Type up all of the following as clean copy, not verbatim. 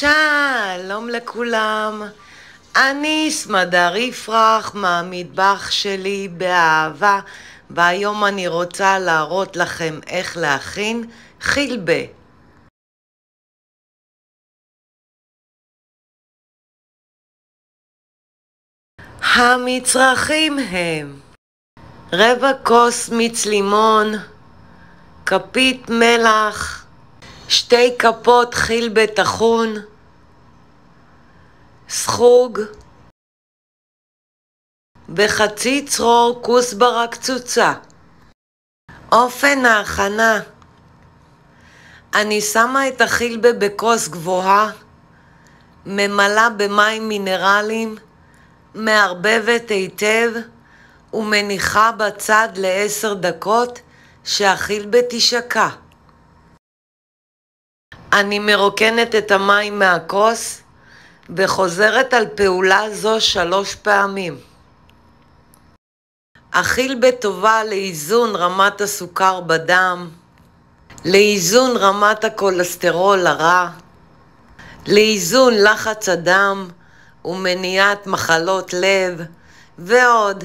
שלום לכולם, אני סמדר יפרח מהמטבח שלי באהבה, והיום אני רוצה להראות לכם איך להכין חילבה. המצרכים הם רבע כוס מיץ לימון, כפית מלח, 2 כפות חילבה טחון, סחוג וחצי צרור כוסברה קצוצה. אופן ההכנה: אני שמה את החילבה בכוס גבוהה, ממלאה במים מינרליים, מערבבת היטב ומניחה בצד ל10 דקות שהחילבה תשקע. אני מרוקנת את המים מהכוס וחוזרת על פעולה זו 3 פעמים. החילבה טובה לאיזון רמת הסוכר בדם, לאיזון רמת הכולסטרול הרע, לאיזון לחץ הדם ומניעת מחלות לב ועוד.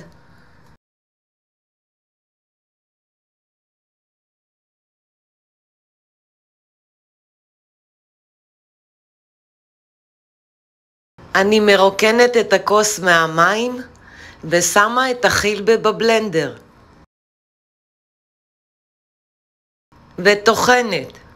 אני מרוקנת את הכוס מהמים ושמה את החילבה בבלנדר וטוחנת.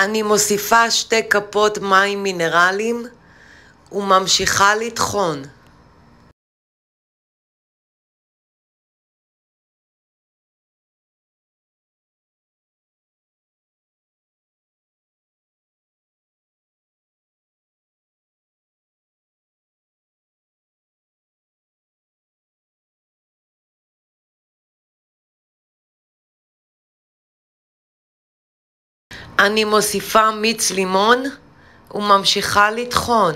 אני מוסיפה 2 כפות מים מינרליים וממשיכה לטחון. אני מוסיפה מיץ לימון וממשיכה לטחון.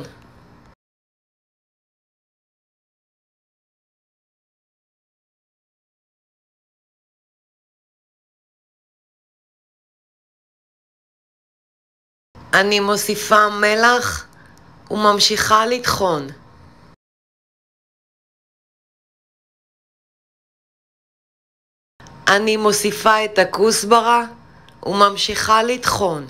אני מוסיפה מלח וממשיכה לטחון. אני מוסיפה את הכוסברה וממשיכה לטחון.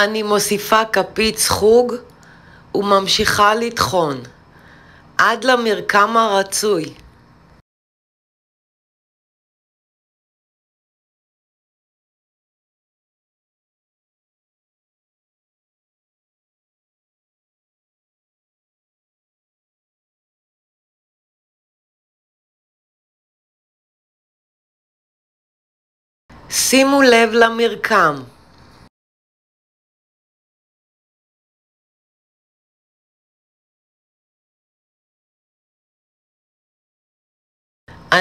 אני מוסיפה כפית סחוג וממשיכה לטחון עד למרקם הרצוי. שימו לב למרקם.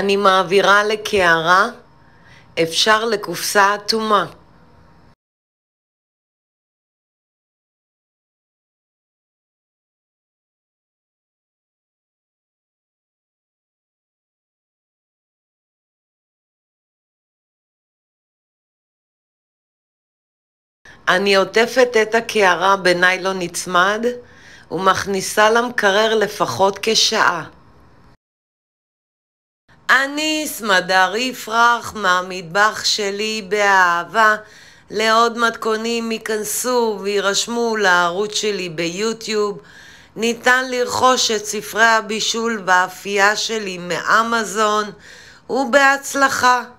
אני מעבירה לקערה, אפשר לקופסה אטומה. אני עוטפת את הקערה בניילון נצמד ומכניסה למקרר לפחות כשעה. אני סמדר יפרח מהמטבח שלי באהבה. לעוד מתכונים ייכנסו וירשמו לערוץ שלי ביוטיוב. ניתן לרכוש את ספרי הבישול והאפייה שלי מאמזון, ובהצלחה.